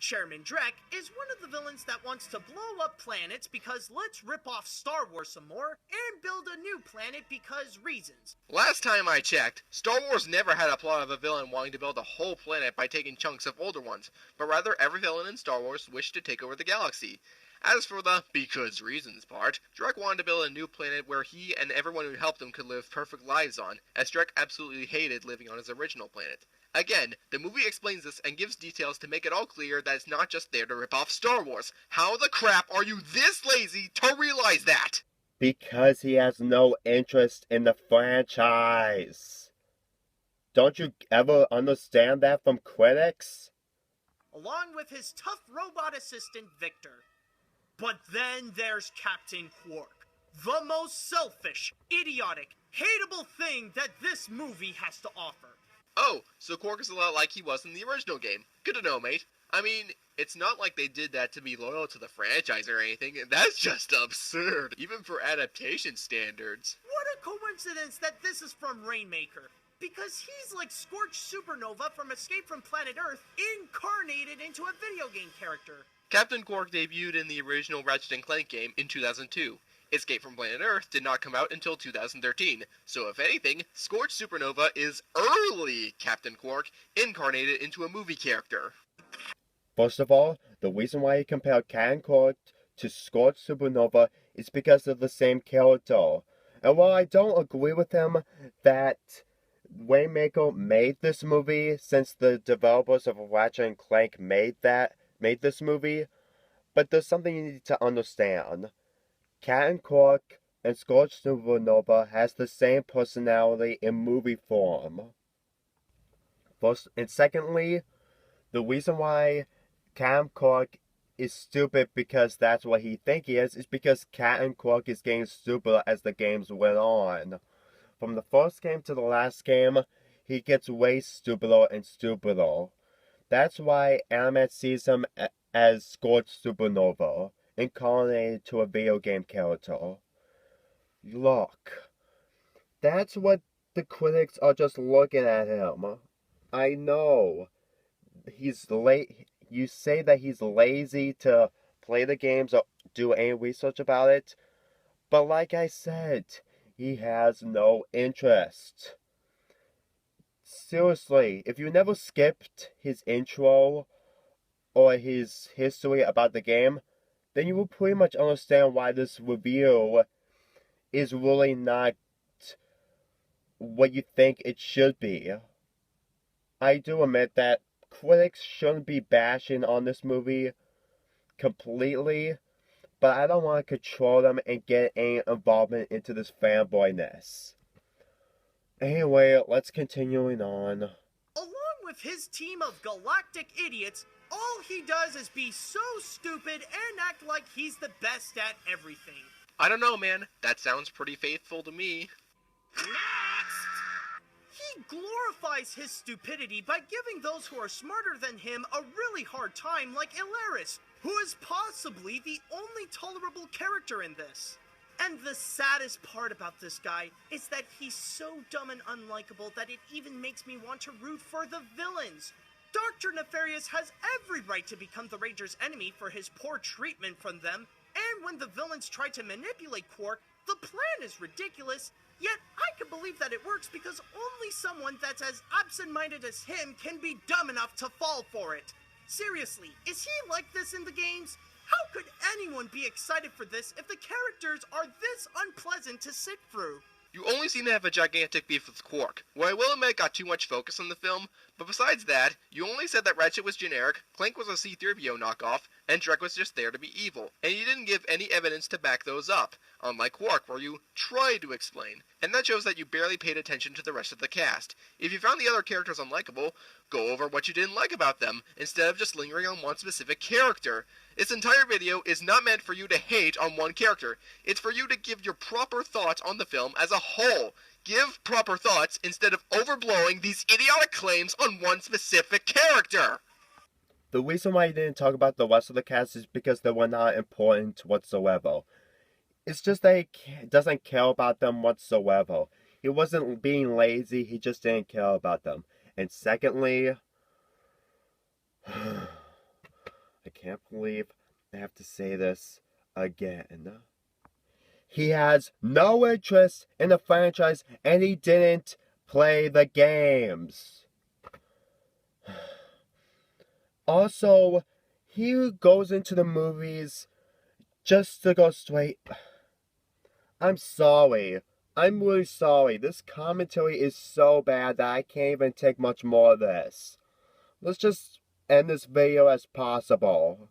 Chairman Drek is one of the villains that wants to blow up planets because let's rip off Star Wars some more and build a new planet because reasons. Last time I checked, Star Wars never had a plot of a villain wanting to build a whole planet by taking chunks of older ones, but rather every villain in Star Wars wished to take over the galaxy. As for the because reasons part, Drek wanted to build a new planet where he and everyone who helped him could live perfect lives on, as Drek absolutely hated living on his original planet. Again, the movie explains this and gives details to make it all clear that it's not just there to rip off Star Wars. How the crap are you this lazy to realize that? Because he has no interest in the franchise. Don't you ever understand that from critics? Along with his tough robot assistant, Victor. But then there's Captain Quark, the most selfish, idiotic, hateable thing that this movie has to offer. Oh, so Quark is a lot like he was in the original game. Good to know, mate. I mean, it's not like they did that to be loyal to the franchise or anything. That's just absurd, even for adaptation standards. What a coincidence that this is from Rainmaker. Because he's like Scorched Supernova from Escape from Planet Earth, incarnated into a video game character. Captain Quark debuted in the original Ratchet and Clank game in 2002. Escape from Planet Earth did not come out until 2013, so if anything, Scorched Supernova is early Captain Quark, incarnated into a movie character. First of all, the reason why he compared Captain Quark to Scorched Supernova is because of the same character. And while I don't agree with him that Rainmaker made this movie, since the developers of Ratchet and Clank made this movie, but there's something you need to understand. Captain Quark and Scorched Supernova has the same personality in movie form. First and secondly, the reason why Captain Quark is stupid because that's what he thinks he is because Captain Quark is getting stupider as the games went on. From the first game to the last game, he gets way stupider and stupider. That's why Animat sees him as Scorched Supernova, incarnated to a video game character. Look, that's what the critics are just looking at him. I know. He's late. You say that he's lazy to play the games or do any research about it, but like I said, he has no interest. Seriously, if you never skipped his intro or his history about the game, then you will pretty much understand why this review is really not what you think it should be. I do admit that critics shouldn't be bashing on this movie completely, but I don't want to control them and get any involvement into this fanboyness. Anyway, let's continuing on. Along with his team of galactic idiots, all he does is be so stupid and act like he's the best at everything. I don't know, man. That sounds pretty faithful to me. Next! He glorifies his stupidity by giving those who are smarter than him a really hard time, like Ilaris, who is possibly the only tolerable character in this. And the saddest part about this guy is that he's so dumb and unlikable that it even makes me want to root for the villains. Dr. Nefarious has every right to become the Rangers' enemy for his poor treatment from them, and when the villains try to manipulate Quark, the plan is ridiculous, yet I can believe that it works because only someone that's as absent-minded as him can be dumb enough to fall for it. Seriously, is he like this in the games? How could anyone be excited for this if the characters are this unpleasant to sit through? You only seem to have a gigantic beef with Quark, where I will admit got too much focus on the film, but besides that, you only said that Ratchet was generic, Clank was a C-3PO knockoff, and Drek was just there to be evil, and you didn't give any evidence to back those up, unlike Quark where you tried to explain, and that shows that you barely paid attention to the rest of the cast. If you found the other characters unlikable, go over what you didn't like about them, instead of just lingering on one specific character. This entire video is not meant for you to hate on one character, it's for you to give your proper thoughts on the film as a whole. Give proper thoughts instead of overblowing these idiotic claims on one specific character. The reason why he didn't talk about the rest of the cast is because they were not important whatsoever. It's just that he doesn't care about them whatsoever. He wasn't being lazy, he just didn't care about them. And secondly, I can't believe I have to say this again. He has no interest in the franchise and he didn't play the games. Also, he goes into the movies just to go straight. I'm sorry. I'm really sorry. This commentary is so bad that I can't even take much more of this. Let's just end this video as possible.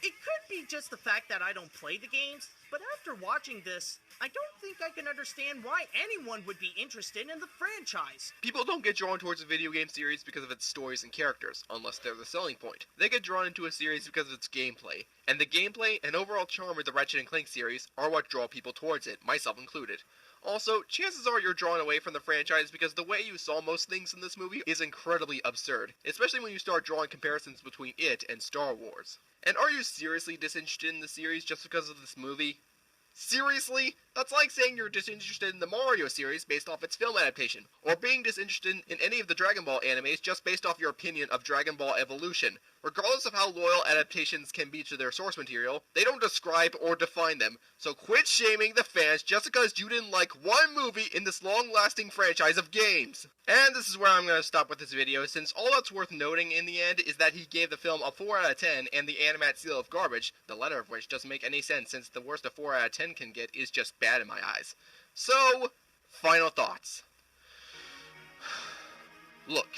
It could be just the fact that I don't play the games, but after watching this, I don't think I can understand why anyone would be interested in the franchise. People don't get drawn towards a video game series because of its stories and characters, unless they're the selling point. They get drawn into a series because of its gameplay. And the gameplay and overall charm of the Ratchet and Clank series are what draw people towards it, myself included. Also, chances are you're drawn away from the franchise because the way you saw most things in this movie is incredibly absurd, especially when you start drawing comparisons between it and Star Wars. And are you seriously disinterested in the series just because of this movie? Seriously? That's like saying you're disinterested in the Mario series based off its film adaptation, or being disinterested in any of the Dragon Ball animes just based off your opinion of Dragon Ball Evolution. Regardless of how loyal adaptations can be to their source material, they don't describe or define them, so quit shaming the fans just because you didn't like one movie in this long-lasting franchise of games. And this is where I'm going to stop with this video, since all that's worth noting in the end is that he gave the film a 4 out of 10 and the Animat seal of garbage, the letter of which doesn't make any sense since the worst a 4 out of 10 can get is just bad in my eyes. So, final thoughts. Look,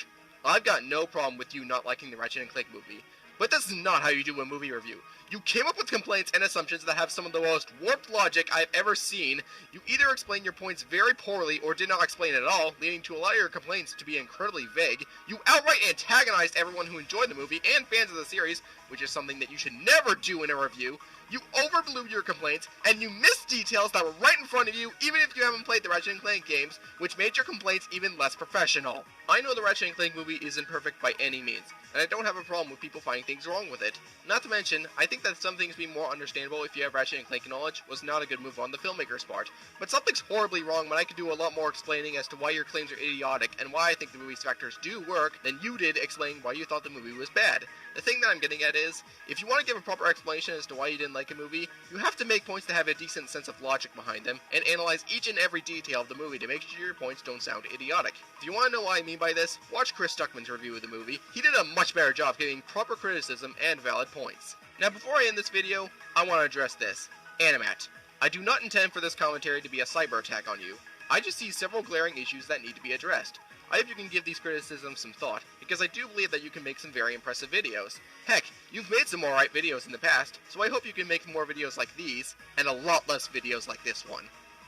I've got no problem with you not liking the Ratchet and Clank movie, but this is not how you do a movie review. You came up with complaints and assumptions that have some of the most warped logic I've ever seen. You either explain your points very poorly or did not explain at all, leading to a lot of your complaints to be incredibly vague. You outright antagonized everyone who enjoyed the movie and fans of the series, which is something that you should never do in a review. You overblew your complaints, and you missed details that were right in front of you, even if you haven't played the Ratchet and Clank games, which made your complaints even less professional. I know the Ratchet and Clank movie isn't perfect by any means, and I don't have a problem with people finding things wrong with it. Not to mention, I think that some things being more understandable if you have Ratchet and Clank knowledge was not a good move on the filmmaker's part. But something's horribly wrong when I could do a lot more explaining as to why your claims are idiotic and why I think the movie's factors do work than you did explaining why you thought the movie was bad. The thing that I'm getting at is, if you want to give a proper explanation as to why you didn't like a movie, you have to make points that have a decent sense of logic behind them, and analyze each and every detail of the movie to make sure your points don't sound idiotic. If you want to know what I mean by this, watch Chris Stuckman's review of the movie. He did a much better job giving proper criticism and valid points. Now before I end this video, I want to address this. Animat. I do not intend for this commentary to be a cyber attack on you. I just see several glaring issues that need to be addressed. I hope you can give these criticisms some thought, because I do believe that you can make some very impressive videos. Heck, you've made some alright videos in the past, so I hope you can make more videos like these, and a lot less videos like this one.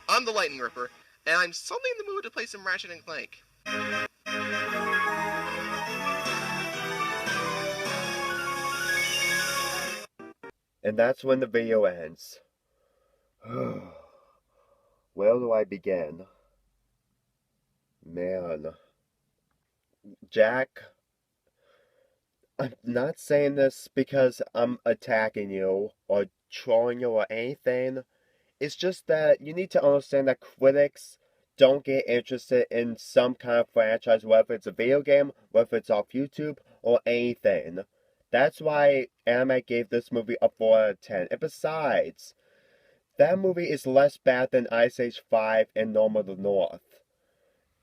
I'm the Lightning Ripper, and I'm suddenly in the mood to play some Ratchet and Clank. And that's when the video ends. Where do I begin? Man. Jack, I'm not saying this because I'm attacking you or trolling you or anything. It's just that you need to understand that critics don't get interested in some kind of franchise, whether it's a video game, whether it's off YouTube, or anything. That's why Anime gave this movie a 4 out of 10. And besides, that movie is less bad than Ice Age 5 and Norm of the North.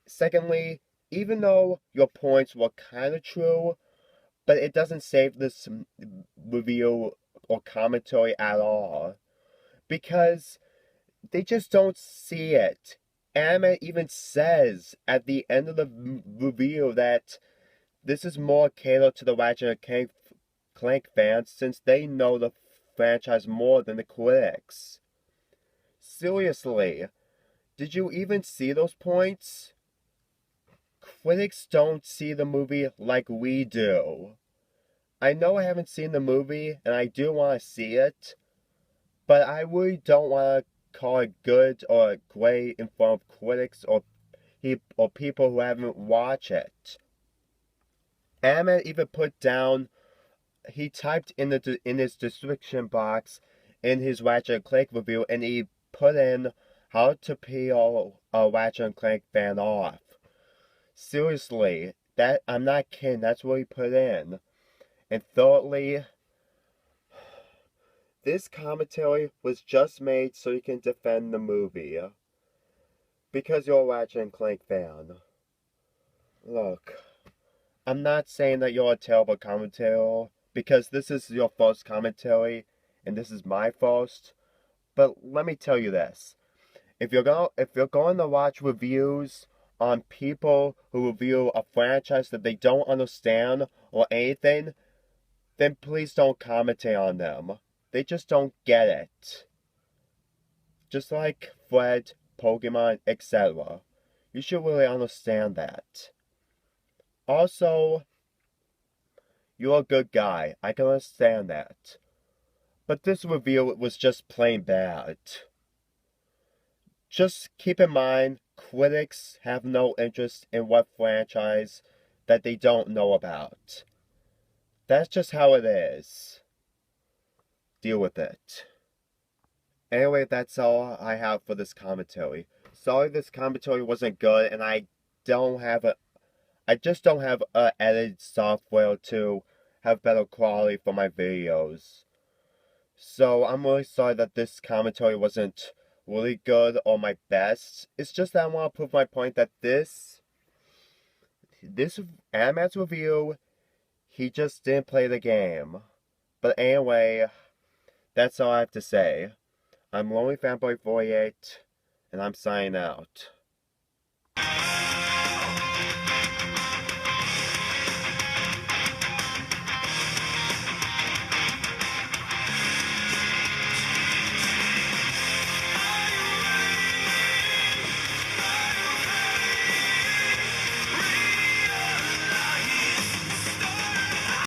Secondly, even though your points were kind of true, but it doesn't save this review or commentary at all. Because they just don't see it. Anime even says at the end of the review that this is more catered to the Ratchet and Clank fans since they know the franchise more than the critics. Seriously, did you even see those points? Critics don't see the movie like we do. I know I haven't seen the movie, and I do want to see it, but I really don't want to call it good or great in front of critics or people who haven't watched it. Anime even put down, he typed in his description box in his Ratchet and Clank review, and he put in how to peel a Ratchet and Clank fan off. Seriously, I'm not kidding, that's what he put in. And thirdly, this commentary was just made so you can defend the movie. Because you're a Ratchet and Clank fan. Look, I'm not saying that you're a terrible commentator, because this is your first commentary, and this is my first. But let me tell you this. If you're going to watch reviews on people who review a franchise that they don't understand or anything, then please don't commentate on them. They just don't get it. Just like Fred, Pokemon, etc. You should really understand that. Also, you're a good guy. I can understand that. But this review was just plain bad. Just keep in mind, critics have no interest in what franchise that they don't know about. That's just how it is. Deal with it. Anyway, that's all I have for this commentary. Sorry this commentary wasn't good, and I just don't have edited software to have better quality for my videos. So I'm really sorry that this commentary wasn't really good or my best. It's just that I want to prove my point that this Animat's review, he just didn't play the game. But anyway, that's all I have to say. I'm Lonely Fanboy 48, and I'm signing out.